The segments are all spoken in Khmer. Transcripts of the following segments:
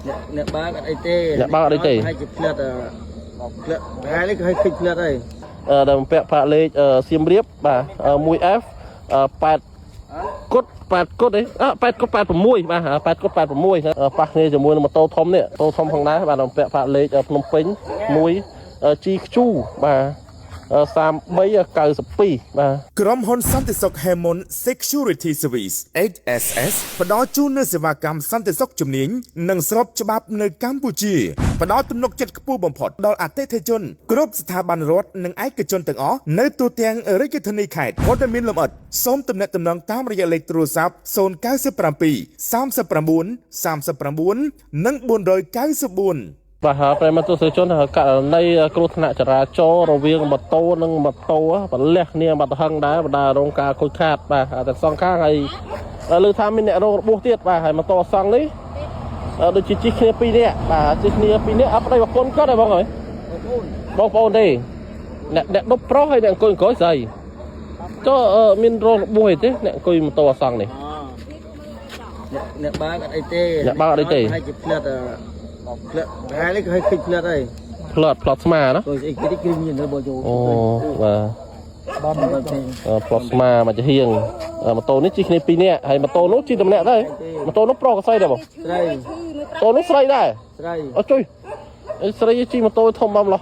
អ្នកបើកអត់អីទេហើយជាផ្លិតហើយនេះគឺឲ្យឃើញផ្លិតហើយដែលបំពាក់ផាកលេខសៀមរាបបាទ 1F 8គុត8គុតអី8គុត86បាទ8គុត86ប៉ះគ្នាជាមួយនឹងម៉ូតូធំនេះម៉ូតូធំផងដែរបាទបំពាក់ផាកលេខភ្នំពេញ1 GQ បាទ3392បាទក្រុមហ៊ុនសន្តិសុខ Hemon Security Service HSS ផ្ដល់ជូននូវសេវាកម្មសន្តិសុខជំនាញនិងស្របច្បាប់នៅកម្ពុជាផ្ដល់ទំនុកចិត្តខ្ពស់បំផុតដល់អតិថិជនគ្រប់ស្ថាប័នរដ្ឋនិងឯកជនទាំងអស់នៅទូទាំងរាជធានីខេត្តព័ត៌មានលម្អិតសូមទំនាក់ទំនងតាមរយៈលេខទូរស័ព្ទ097 39 39និង494បាទប្រិមត្តទស្សនិកជនករណីគ្រោះថ្នាក់ចរាចរណ៍រវាងម៉ូតូនិងម៉ូតូបលះគ្នាបាត់ហឹងដែរបណ្ដារងការខូចខាតបាទតែសងខាងហើយលើថាមានអ្នករងរបួសទៀតបាទហើយម៉ូតូអសង្ឃនេះដូចជាជិះគ្នា2នាក់បាទជិះគ្នា2នាក់អត់ប្តីប្រពន្ធគាត់ទេបងអើយបងប្អូនទេអ្នកដប់ប្រុសហើយអ្នកអង្គុយស្រីចុះមានរងរបួសអីទេអ្នកអង្គុយម៉ូតូអសង្ឃនេះអ្នកបើកអត់អីទេហើយជាផ្លិតហើយនេះគឺឲ្យឃើញផ្លិតហើយផ្លត់ស្មាណាអីគេគ្រឿងញៀនទៅបងយោអូបាទបងផ្លត់ស្មាមកចំហៀងម៉ូតូនេះជិះគ្នា2នាក់ហើយម៉ូតូនោះជិះតែម្នាក់ដែរម៉ូតូនោះប្រុសក៏ស្រីដែរបងស្រីម៉ូតូនោះស្រីដែរស្រីអត់ជួយស្រីជិះម៉ូតូធំបំឡោះ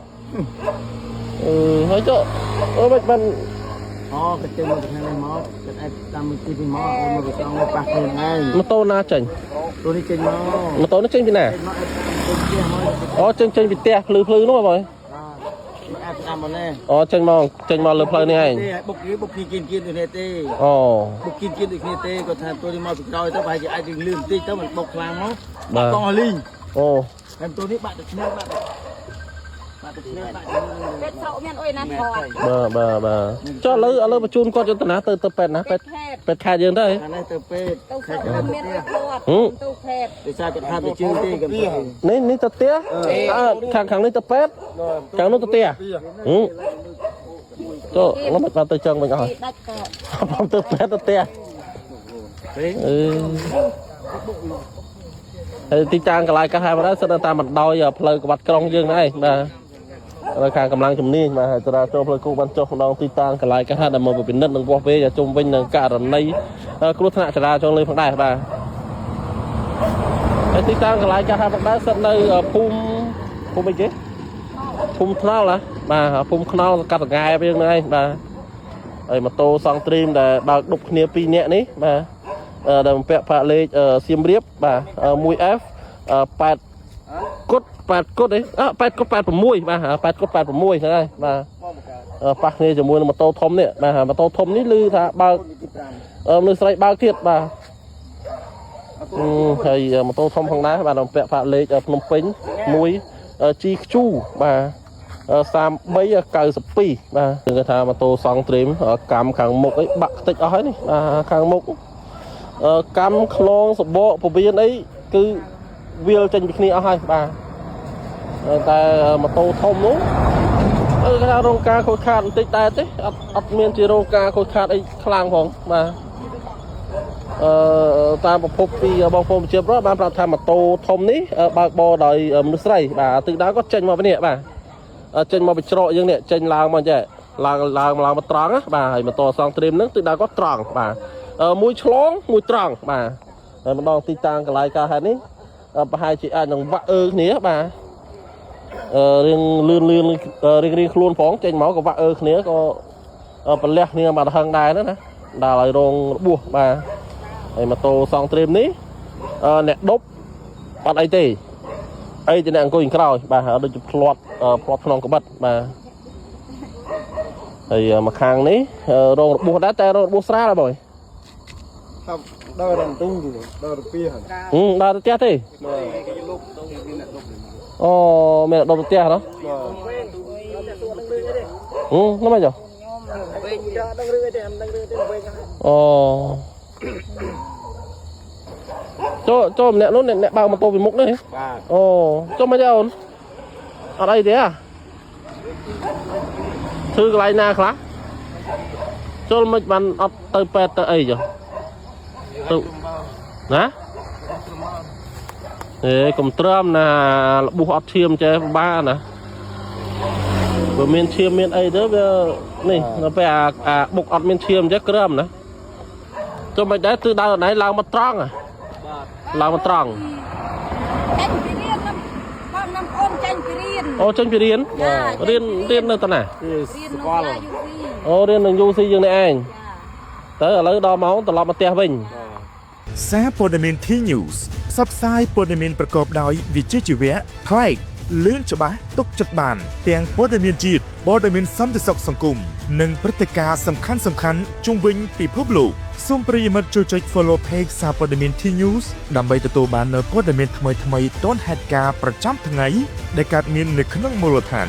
ហើយចុះមិនបានគេចេញមកខាងនេះមកគេអាចតាមមួយទីមកមកទៅចង់ប៉ះខ្លួនឯងម៉ូតូណាចេញទូនេះចេញមកម៉ូតូនេះចេញពីណាចេញពីផ្ទះភ្លឺនោះបងអាចតាមមកនេះចេញមកលើផ្លូវនេះឯងបុកគីគៀនដូចនេះទេបុកគៀនដូចនេះទេគាត់ថាទូនេះមកពីក្រោយទៅប្រហែលជាអាចលឿនបន្តិចទៅមិនបុកខ្លាំងមកកង់អលីហើយទូនេះបាក់ទៅឆ្នេរបាក់ទៅឆ្នេរបាក់ពេទ្យស្រោមានអុយណាថតបាទចុះឥឡូវបញ្ជូនគាត់ទៅណាទៅពេទ្យណាពេទ្យខេត្តយើងទៅអានេះទៅពេទ្យខេត្តមានទៅពេទ្យដោយសារគាត់ថាទៅជឿទេគាត់នេះទៅផ្ទះខាងនេះទៅពេទ្យខាងនោះទៅផ្ទះចុះខ្ញុំមិនបានទៅចឹងវិញអស់ដាច់កខ្ញុំទៅពេទ្យទៅផ្ទះហើយទីតាំងកន្លែងកាសហើយបើសិនតាមបណ្ដោយផ្លូវក្បាត់ក្រុងយើងហ្នឹងឯងបាទហើយខាងកម្លាំងជំនាញបាទចរាចរណ៍ផ្លូវគោបានចុះម្ដងទីតាំងកន្លែងកាសហើយដែលមកពិនិត្យនឹងវាស់វែងជុំវិញនឹងករណីគ្រោះថ្នាក់ចរាចរណ៍លើផងដែរបាទហើយទីតាំងកន្លែងកាសហើយផងដែរសិតនៅភូមិអីគេភូមិថ្នល់ណាបាទភូមិថ្នល់កាត់តង្កែយើងហ្នឹងឯងបាទហើយម៉ូតូសង់ទ្រីមដែលបើកដប់គ្នា2នាក់នេះបាទដែលបំពាក់ផាកលេខសៀមរាបបាទ 1F 8គុត8គុតអី8គុត86បាទ8គុត86ហ្នឹងហើយបាទប៉ះគ្នាជាមួយនឹងម៉ូតូធំនេះបាទម៉ូតូធំនេះឮថាបើកមនុស្សស្រីបើកទៀតបាទហើយម៉ូតូធំផងដែរបាទបំពាក់ផាកលេខភ្នំពេញ1 GQ បាទ3392បាទគឺថាម៉ូតូសង់ទ្រីមកម្មខាងមុខអីបាក់ខ្ទេចអស់ហើយនេះខាងមុខកម្មខ្លងសបកពវៀនអីគឺវាលចេញពីគ្នាអស់ហើយបាទតែម៉ូតូធំនោះគេថារោងការខូចខាតបន្តិចដែរទេអត់មានជារោងការខូចខាតអីខ្លាំងផងបាទតាមប្រភពពីបងប្អូនប្រជាពលរដ្ឋបានប្រាប់ថាម៉ូតូធំនេះបើកបរដោយមនុស្សស្រីបាទទឹកដើមក៏ចេញមកពីនេះបាទចេញមកពីច្រកយើងនេះចេញឡើងមកចេះឡើងមកត្រង់ណាបាទហើយម៉ូតូសង់ទ្រីមហ្នឹងទឹកដើមក៏ត្រង់បាទមួយឆ្លងមួយត្រង់បាទហើយម្ដងទីតាំងកន្លែងការហេតុនេះប្រហែលជាអាចនឹងវាក់គ្នាបាទរៀងលឿនរៀងខ្លួនផងចេញមកក៏វាក់គ្នាក៏ប្រលះគ្នាមកហឹងដែរណាដល់ឲ្យរងរបួសបាទហើយម៉ូតូសង់ទ្រីមនេះអ្នកដប់អត់អីទេអីតែអ្នកអង្គុយក្រោយបាទដូចជាផ្លាត់ក្នុងក្បិតបាទហើយមកខាងនេះរងរបួសដែរតែរងរបួសស្រាលហើយបងដើររំទុំដើរទៅពីដើរទៅផ្ទះទេមានដុំផ្ទះណានោះមិនចុះចូលម្នាក់នោះអ្នកបើកម៉ូតូពីមុខនេះចូលមកទេអូនអត់អីទេធ្វើកន្លែងណាខ្លះចូលមិនបានអត់ទៅពេទ្យទៅអីចុះទៅណា Ê, cùng trơm là buộc ọt chiêm cho ba nè. Vừa miền chiêm miền ấy đó này nó phải buộc ọt miền chiêm cho trơm nè. Cho mày đấy từ đâu này làm một trăng à? Làm một trăng. Chanh phi riêng lắm. Con năm ôn chanh phi riêng. Ô chanh phi riêng. Riêng nơi tao nè. Riêng nó ra dù gì. Ô riêng đừng du si dương này anh. Tới ở lấy đo máu tao làm một tia bình. សារព័ត៌មាន T News ផ្សព្វផ្សាយព័ត៌មានប្រកបដោយវិជ្ជាជីវៈប្លែកលឿនច្បាស់ទុកចិត្តបានទាំងព័ត៌មានជាតិព័ត៌មានសន្តិសុខសង្គមនិងព្រឹត្តិការណ៍សំខាន់ៗជុំវិញពិភពលោកសូមប្រិយមិត្តចូលចុច Follow Page សារព័ត៌មាន T News ដើម្បីទទួលបាននូវព័ត៌មានថ្មីៗទាន់ហេតុការណ៍ប្រចាំថ្ងៃដែលកើតមាននៅក្នុងមូលដ្ឋាន